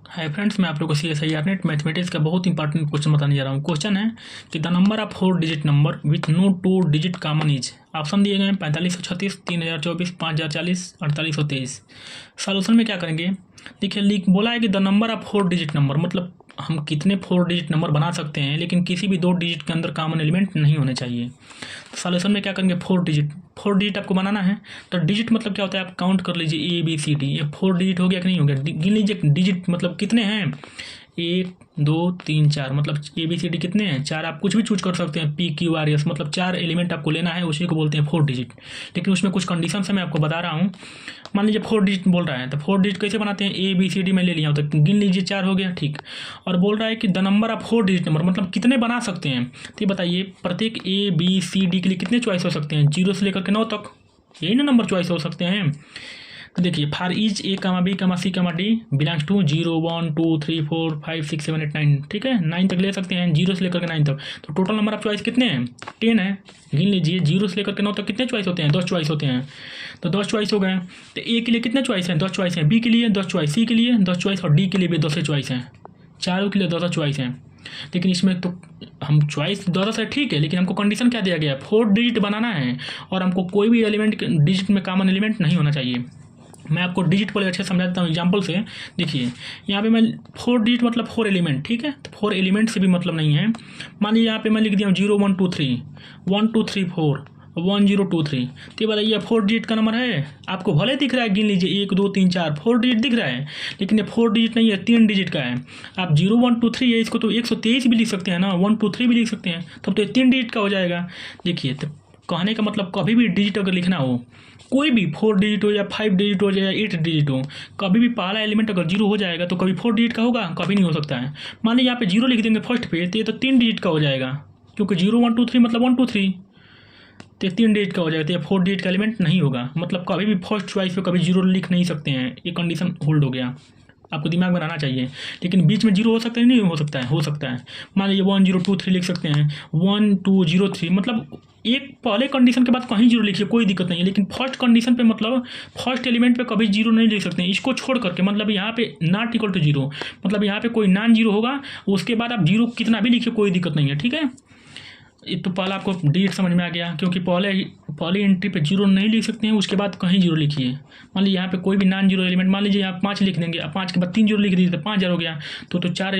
Hi friends, मैं आप लोगों को CSIR नेट मैथमेटिक्स का बहुत इंपॉर्टेंट क्वेश्चन बताने जा रहा हूँ। क्वेश्चन है कि the number of 4 digit number with no 2 digit common is. Option दिए गए हैं 4536, 3024, 5040, 4823। सॉल्यूशन में क्या करेंगे, देखिए बोला है कि the number of 4 digit number, मतलब हम कितने 4 डिजिट नंबर बना सकते हैं, लेकिन किसी भी 2 डिजिट के अंदर कॉमन एलिमेंट नहीं होने चाहिए। सॉल्यूशन में क्या करेंगे, 4 डिजिट आपको बनाना है। तो डिजिट मतलब क्या होता है, आप काउंट कर लीजिए ABCD, ये 4 डिजिट हो गया कि नहीं हो गया, गिन लीजिए डिजिट मतलब कितने हैं, 1 2 3 4, मतलब ABCD कितने हैं, 4। आप कुछ भी चूज कर सकते हैं, PQRS, मतलब 4 एलिमेंट आपको लेना है, उसी को बोलते हैं 4 डिजिट। लेकिन उसमें कुछ कंडीशन है, मैं आपको बता रहा हूँ। मान लीजिए 4 डिजिट बोल रहा है, तो 4 डिजिट कैसे बनाते हैं, ABCD में ले लिया, तो गिन लीजिए 4 हो गया, ठीक। और बोल रहा है कि the number of 4 digit number, मतलब कितने बना सकते हैं। तो ये बताइए, प्रत्येक ABCD के लिए कितने चॉइस हो सकते हैं, 0 से लेकर के 9 तक, यही ना नंबर चॉइस हो सकते हैं। तो देखिए, for each A, B, C, D belongs to 0 1 2 3 4 5 6 7 8 9, ठीक है, 9 तक ले सकते हैं, 0 से लेकर के 9 तक। तो टोटल नंबर ऑफ चॉइस कितने हैं, 10 है। गिन लीजिए, 0 से लेकर के 9 तक कितने चॉइस होते हैं, 10 चॉइस होते हैं। तो 10 चॉइस हो गए। तो A के लिए कितने चॉइस हैं, 10 चॉइस हैं। B के लिए 10 चॉइस, C के लिए 10 चॉइस, और D के लिए भी 10 चॉइस हैं। चारों के लिए 10 चॉइस हैं। लेकिन इसमें तो हम चॉइस 10 है, ठीक है, लेकिन हमको कंडीशन क्या दिया गया है, 4 डिजिट बनाना है, और हमको कोई भी एलिमेंट डिजिट में कॉमन एलिमेंट नहीं होना चाहिए। मैं आपको डिजिट को अच्छे से समझा देता हूँ एग्जाम्पल से। देखिए, यहाँ पे मैं 4 डिजिट मतलब 4 एलिमेंट, ठीक है, तो 4 एलिमेंट से भी मतलब नहीं है। मान लीजिए यहाँ पे मैं लिख दिया हूँ 0 1 2 3 1 2 3 4 1 0 2 3। तो ये बताइए 4 डिजिट का नंबर है, आपको भले दिख रहा है, गिन लीजिए 1 2 3 4, 4 डिजिट दिख रहा है, लेकिन ये 4 डिजिट नहीं है, 3 डिजिट का है। आप 0 1 2 3 है, इसको तो 123 भी लिख सकते हैं ना, 1 2 3 भी लिख सकते हैं, तब तो ये 3 डिजिट का हो जाएगा। देखिए, तो कहने का मतलब कभी भी डिजिट अगर लिखना हो, कोई भी 4 डिजिट हो या 5 डिजिट हो या 8 डिजिट हो, कभी भी पहला एलिमेंट अगर 0 हो जाएगा तो कभी 4 डिजिट का होगा, कभी नहीं हो सकता है। मान लीजिए यहाँ पे 0 लिख देंगे फर्स्ट पे, तो ये तो 3 डिजिट का हो जाएगा, क्योंकि 0 1 2 3 मतलब 1 2 3, तो ये 3 डिजिट का हो जाएगा, तो ये 4 डिजिट का एलिमेंट नहीं होगा। मतलब कभी भी फर्स्ट चॉइस पे कभी 0 लिख नहीं सकते हैं, ये कंडीशन होल्ड हो गया, आपको दिमाग बनाना चाहिए। लेकिन बीच में 0 हो सकता है, नहीं हो सकता है, हो सकता है। मान लीजिए 1 0 2 3 लिख सकते हैं, 1 2 0 3, मतलब एक पहले कंडीशन के बाद कहीं 0 लिखिए, कोई दिक्कत नहीं है। लेकिन फर्स्ट कंडीशन पे, मतलब फर्स्ट एलिमेंट पे कभी 0 नहीं लिख सकते हैं, इसको छोड़ करके। मतलब यहाँ पे नॉट इक्वल टू 0, मतलब यहाँ पे कोई नॉन 0 होगा, उसके बाद आप 0 कितना भी लिखिए, कोई दिक्कत नहीं है, ठीक है। ये तो पहला आपको डिजिट समझ में आ गया, क्योंकि पहले एंट्री पे 0 नहीं लिख सकते हैं, उसके बाद कहीं 0 लिखिए। मान लीजिए यहाँ पे कोई भी नॉन 0 एलिमेंट, मान लीजिए आप 5 लिख देंगे, अब 5 के बाद 3 0 लिख दीजिए, तो 5000 हो गया। तो 4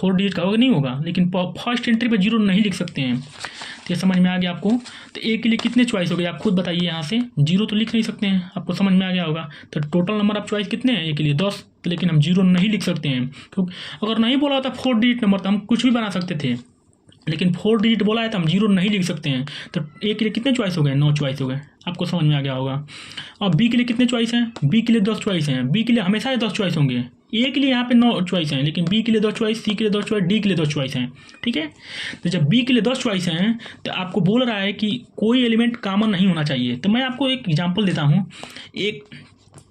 डिजिट का होगा, नहीं होगा। लेकिन फर्स्ट एंट्री पे 0 नहीं लिख सकते हैं। तो ये समझ में आ गया आपको। तो A के लिए कितने चॉइस हो गए, आप खुद बताइए। यहाँ से 0 तो लिख नहीं सकते हैं, आपको समझ में आ गया होगा। तो टोटल नंबर ऑफ चॉइस कितने हैं A के लिए, 10। लेकिन हम 0 नहीं लिख सकते हैं, क्योंकि अगर नहीं बोला होता 4 डिजिट नंबर तो हम कुछ भी बना सकते थे, लेकिन 4 डिजिट बोला है तो हम 0 नहीं लिख सकते हैं। तो A के लिए कितने चॉइस हो गए, 9 चॉइस हो गए, आपको समझ में आ गया होगा। और B के लिए कितने चॉइस हैं, B के लिए 10 चॉइस हैं। B के लिए हमेशा 10 चॉइस होंगे। A के लिए यहाँ पे 9 चॉइस हैं, लेकिन B के लिए 10 चॉइस, C के लिए 10 चॉइस, D के लिए 10 चॉइस हैं, ठीक है। तो जब B के लिए 10 चॉइस हैं, तो आपको बोल रहा है कि कोई एलिमेंट कॉमन नहीं होना चाहिए। तो मैं आपको एक एग्जाम्पल देता हूँ। एक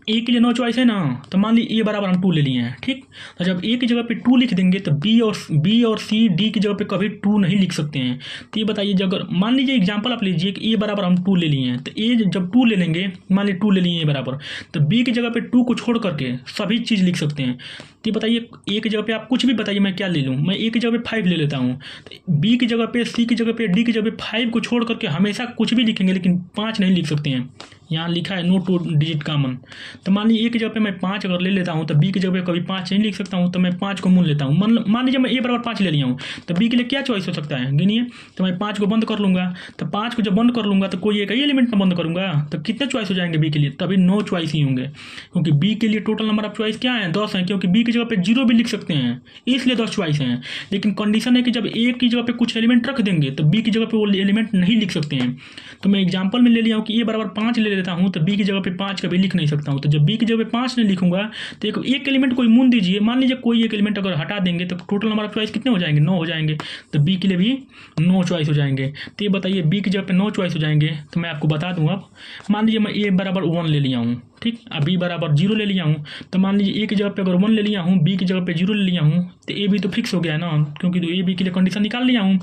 A के लिए 9 चॉइस है ना, तो मान लीजिए A बराबर हम 2 ले लिए हैं, ठीक। तो जब A की जगह पे 2 लिख देंगे, तो B और C D की जगह पे कभी 2 नहीं लिख सकते हैं। तो ये बताइए, अगर मान लीजिए एग्जांपल आप लीजिए कि A बराबर हम 2 ले लिए हैं, तो A जब 2 ले लेंगे, मान लीजिए 2 ले लिए A बराबर, तो B की जगह पे 2 को छोड़ करके सभी चीज़ लिख सकते हैं। तो ये बताइए, A की जगह पे आप कुछ भी बताइए, मैं क्या ले लूँ। मैं A की जगह पे 5 ले लेता हूँ, तो B की जगह पे, C की जगह पे, D की जगह पे 5 को छोड़ करके हमेशा कुछ भी लिखेंगे, लेकिन 5 नहीं लिख सकते हैं। यहाँ लिखा है नो 2 डिजिट कॉमन। तो मान लीजिए A की जगह पे मैं 5 अगर ले लेता हूँ, तो B की जगह पे कभी 5 नहीं लिख सकता हूँ, तो मैं 5 को मूल लेता हूँ। मान लीजिए मैं A बराबर 5 ले लिया हूँ, तो B के लिए क्या चॉइस हो सकता है, गिनिए। तो मैं 5 को बंद कर लूँगा, तो 5 को जब बंद कर लूँगा तो कोई एक ही एलिमेंट में बंद करूँगा, तो कितने चॉइस हो जाएंगे B के लिए, तभी 9 चॉइस ही होंगे। क्योंकि B के लिए टोटल नंबर ऑफ चॉइस क्या है, 10 है, क्योंकि B की जगह पे 0 भी लिख सकते हैं, इसलिए 10 चॉइस हैं। लेकिन कंडीशन है कि जब A की जगह पे कुछ एलिमेंट रख देंगे, तो B की जगह पे वो एलिमेंट नहीं लिख सकते हैं। तो मैं एग्जाम्पल में ले लिया हूँ कि A बराबर 5 ले लेता हूँ, तो B की जगह पे 5 कभी लिख नहीं सकता हूँ। तो जब B की जगह पे 5 नहीं लिखूंगा, तो एक एलिमेंट कोई मून दीजिए, मान लीजिए कोई एक एलिमेंट अगर हटा देंगे, तो टोटल नंबर ऑफ चॉइस कितने हो जाएंगे, 9 हो जाएंगे। तो B के लिए भी 9 चॉइस हो जाएंगे। तो ये बताइए, B की जगह पे 9 चॉइस हो जाएंगे। तो मैं आपको बता दूँ, अब मान लीजिए मैं A बराबर 1 ले लिया हूँ, ठीक। अब B बराबर 0 ले लिया हूँ, तो मान लीजिए A की जगह पे अगर 1 ले लिया हूँ, B की जगह पे 0 ले लिया हूँ, तो A B तो फिक्स हो गया है ना, क्योंकि तो A B के लिए कंडीशन निकाल लिया हूँ।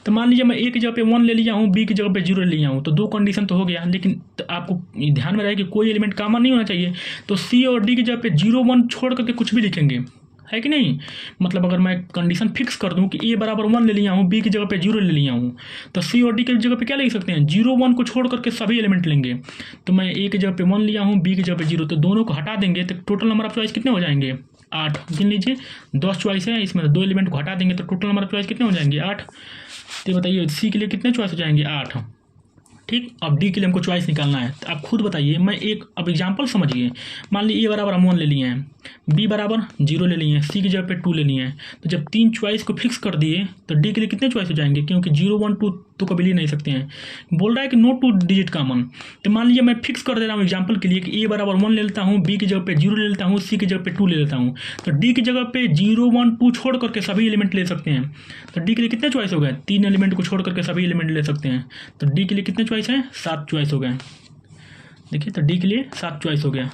तो मान लीजिए मैं A की जगह पे 1 ले लिया हूँ, B की जगह पे 0 ले लिया हूँ, तो 2 कंडीशन तो हो गया। लेकिन तो आपको ध्यान में रहे कि कोई एलिमेंट कॉमन नहीं होना चाहिए। तो C और D की जगह पे 0 1 छोड़ करके कुछ भी लिखेंगे, है कि नहीं। मतलब अगर मैं कंडीशन फिक्स कर दूं कि ए बराबर 1 ले लिया हूँ, बी की जगह पे 0 ले लिया हूँ, तो सी और डी की जगह पे क्या ले सकते हैं, 0 1 को छोड़ करके सभी एलिमेंट लेंगे। तो मैं ए की जगह पे 1 लिया हूँ, बी की जगह पे 0, तो दोनों को हटा देंगे तो टोटल नंबर ऑफ चॉइस कितने हो जाएंगे, 8। गिन लीजिए 10 चॉइस है, इसमें 2 एलिमेंट को हटा देंगे तो टोटल नंबर ऑफ चॉइस कितने हो जाएंगे, 8। तो बताइए सी के लिए कितने चॉइस हो जाएंगे, 8। ठीक, अब डी के लिए हमको चॉइस निकालना है, तो आप खुद बताइए। मैं एक अब एग्जांपल समझिए। मान लीजिए ए बराबर हम 1 ले लिए हैं, बी बराबर 0 ले लिए हैं, सी की जगह पे 2 ले लिए हैं। तो जब 3 चॉइस को फिक्स कर दिए तो डी के लिए कितने चॉइस हो जाएंगे, क्योंकि 0 1 2 तो कभी ले नहीं सकते हैं। बोल रहा है कि नो 2 डिजिट कॉमन। तो मान लीजिए मैं फिक्स कर दे रहा हूँ एग्जाम्पल के लिए कि ए बराबर 1 ले लेता हूँ, बी की जगह पे 0 ले लेता हूँ, सी की जगह पे 2 ले लेता हूँ। तो डी की जगह पे 0 1 2 छोड़ करके सभी एलिमेंट ले सकते हैं। तो डी के लिए कितने चॉइस हो गए, 3 एलिमेंट को छोड़ करके सभी एलिमेंट ले सकते हैं। तो डी के लिए कितने चॉइस हैं, 7 चॉइस हो गए। देखिए, तो डी के लिए 7 चॉइस हो गया।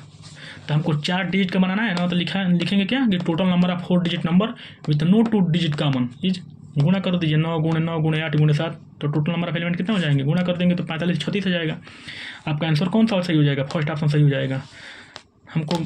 तो हमको 4 डिजिट का बनाना है ना, तो लिखेंगे क्या कि total number of 4 digit number with no 2 digit common is, गुणा कर दीजिए 9 गुणे 9 गुणे 8 गुणे 7, तो टोटल नंबर ऑफ एलिमेंट कितने हो जाएंगे, गुणा कर देंगे तो 45 36 हो जाएगा। आपका आंसर कौन सा सही हो जाएगा, फर्स्ट ऑप्शन सही हो जाएगा। हमको